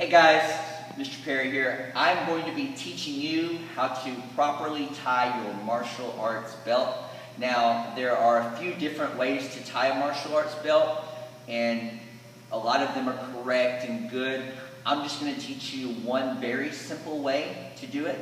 Hey guys, Mr. Perry here. I'm going to be teaching you how to properly tie your martial arts belt. Now, there are a few different ways to tie a martial arts belt, and a lot of them are correct and good. I'm just going to teach you one very simple way to do it,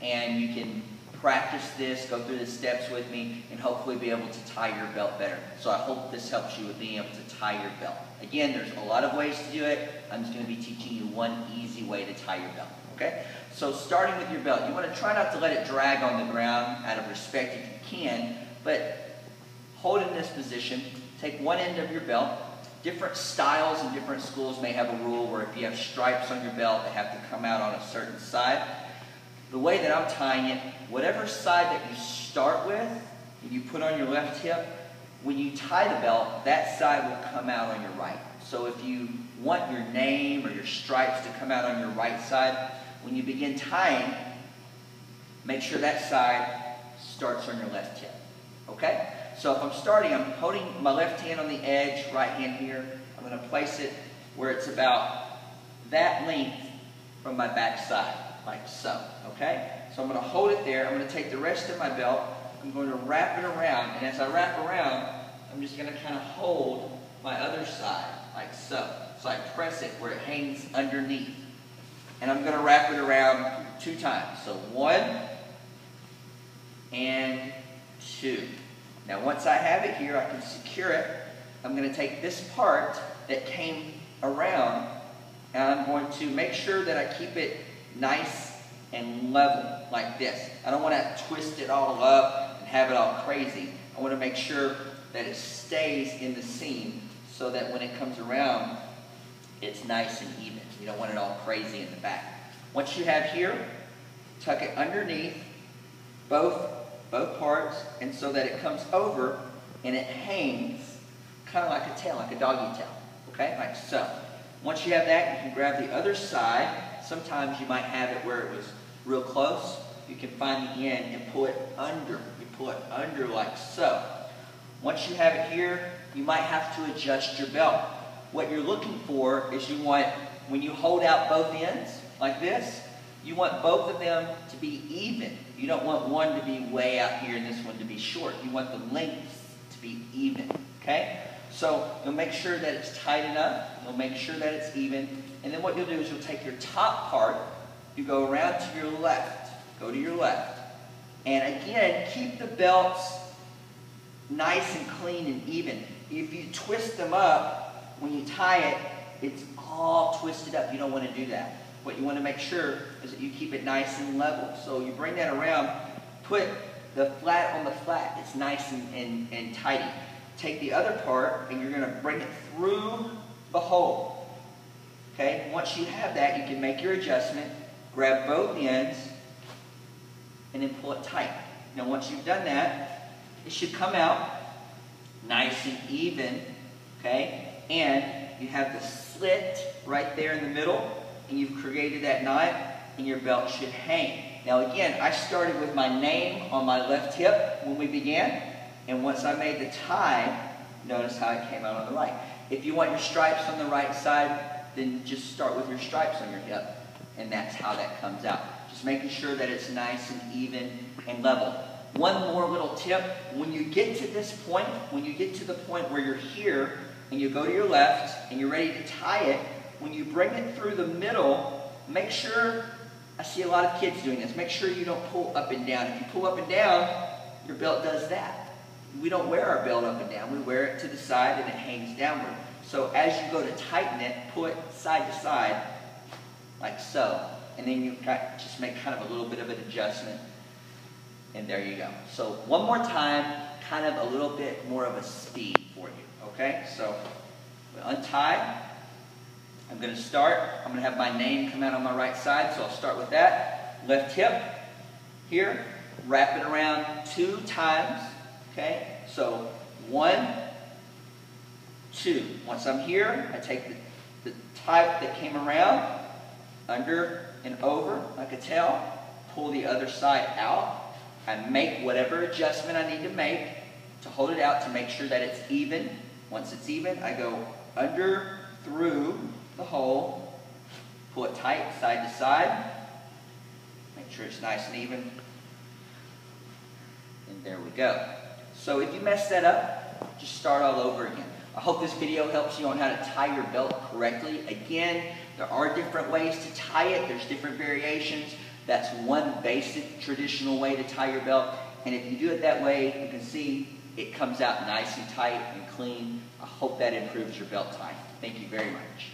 and you can practice this, go through the steps with me, and hopefully be able to tie your belt better. So I hope this helps you with being able to tie your belt. Again, there's a lot of ways to do it. I'm just going to be teaching you one easy way to tie your belt. Okay? So starting with your belt, you want to try not to let it drag on the ground out of respect if you can, but hold in this position. Take one end of your belt. Different styles and different schools may have a rule where if you have stripes on your belt, they have to come out on a certain side. The way that I'm tying it, whatever side that you start with and you put on your left hip, when you tie the belt, that side will come out on your right. So if you want your name or your stripes to come out on your right side, when you begin tying, make sure that side starts on your left hip. Okay? So if I'm starting, I'm holding my left hand on the edge, right hand here. I'm going to place it where it's about that length from my back side, like so. Okay? So I'm going to hold it there. I'm going to take the rest of my belt. I'm going to wrap it around, and as I wrap around, I'm just going to kind of hold my other side, like so. So I press it where it hangs underneath. And I'm going to wrap it around 2 times. So 1 and 2. Now once I have it here, I can secure it. I'm going to take this part that came around, and I'm going to make sure that I keep it nice and level, like this. I don't want to twist it all up and have it all crazy. I want to make sure that it stays in the seam so that when it comes around, it's nice and even. You don't want it all crazy in the back. Once you have here, tuck it underneath both parts, and so that it comes over and it hangs kind of like a tail, like a doggy tail. Okay, like so. Once you have that, you can grab the other side. Sometimes you might have it where it was real close. You can find the end and pull it under. You pull it under like so. Once you have it here, you might have to adjust your belt. What you're looking for is you want, when you hold out both ends like this, you want both of them to be even. You don't want one to be way out here and this one to be short. You want the lengths to be even. Okay? So you'll make sure that it's tight enough. You'll make sure that it's even. And then what you'll do is you'll take your top part, you go around to your left. Go to your left. And again, keep the belts nice and clean and even. If you twist them up, when you tie it, it's all twisted up. You don't want to do that. What you want to make sure is that you keep it nice and level. So you bring that around, put the flat on the flat. It's nice and tidy. Take the other part and you're going to bring it through the hole. Okay? Once you have that, you can make your adjustment, grab both ends, and then pull it tight. Now once you've done that, it should come out nice and even, okay? And you have the slit right there in the middle, and you've created that knot, and your belt should hang. Now again, I started with my name on my left hip when we began, and once I made the tie, notice how it came out on the right. If you want your stripes on the right side, then just start with your stripes on your hip, and that's how that comes out. Just making sure that it's nice and even and level. One more little tip, when you get to this point, when you get to the point where you're here and you go to your left and you're ready to tie it, when you bring it through the middle, make sure, I see a lot of kids doing this, make sure you don't pull up and down. If you pull up and down, your belt does that. We don't wear our belt up and down, we wear it to the side and it hangs downward. So as you go to tighten it, pull it side to side, like so. And then you just make kind of a little bit of an adjustment. And there you go. So one more time, kind of a little bit more of a speed for you. Okay? So untie. I'm going to start. I'm going to have my name come out on my right side. So I'll start with that. Left hip here. Wrap it around 2 times. Okay? So 1, 2. Once I'm here, I take the type that came around, under and over like a tail, pull the other side out. I make whatever adjustment I need to make to hold it out to make sure that it's even. Once it's even, I go under, through the hole, Pull it tight, side to side. Make sure it's nice and even. And there we go. So if you mess that up, just start all over again. I hope this video helps you on how to tie your belt correctly. Again, there are different ways to tie it. There's different variations. That's one basic traditional way to tie your belt. And if you do it that way, you can see it comes out nice and tight and clean. I hope that improves your belt tie. Thank you very much.